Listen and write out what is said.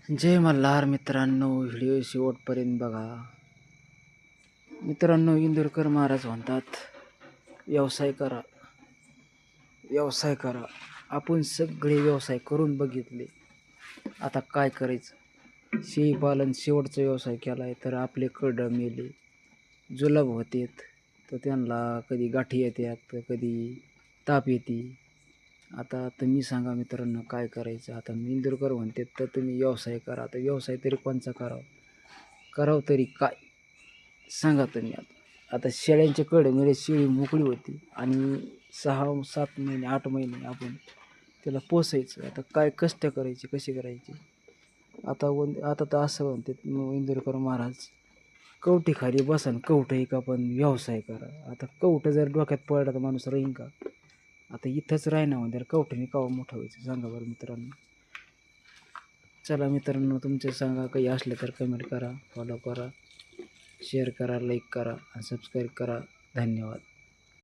जय मल्हार मित्रांनो, व्हिडिओ शेवटपर्यंत बघा. मित्रांनो, इंदुरकर महाराज म्हणतात व्यवसाय करा, व्यवसाय करा. आपण सगळे व्यवसाय करून बघितले, आता काय करायचं? शेळीपालन शेवटचा व्यवसाय केला आहे तर आपले कडं मेले, जुलाब होतेत, तर त्यांना कधी गाठी येतात तर कधी ताप येते. आता तुम्ही सांगा मित्रांनो, काय करायचं? आता इंदुरकर म्हणते तर तुम्ही व्यवसाय करा. आता व्यवसाय तरी कोणचा करावं तरी काय सांगा तुम्ही? आता शेळ्यांचे कडे मिळे, शेळी मोकळी होती आणि 6-7 महिने 8 महिने आपण त्याला पोसायचं. आता काय कष्ट करायचे, कसे करायचे? आता तर असं म्हणते इंदुरकर महाराज, कवठीखाली बसा आणि कवठं एक आपण व्यवसाय करा. आता कवठं जर डोक्यात पडला तर माणूस राहीन का? आता इथंच राहिना म्हणजे कवठीने कावा मोठं व्हायचं सांगा बरं मित्रांनो. चला मित्रांनो, तुमचे सांगा काही असलं तर कमेंट करा, फॉलो करा, शेअर करा, लाईक करा आणि सबस्क्राईब करा. धन्यवाद.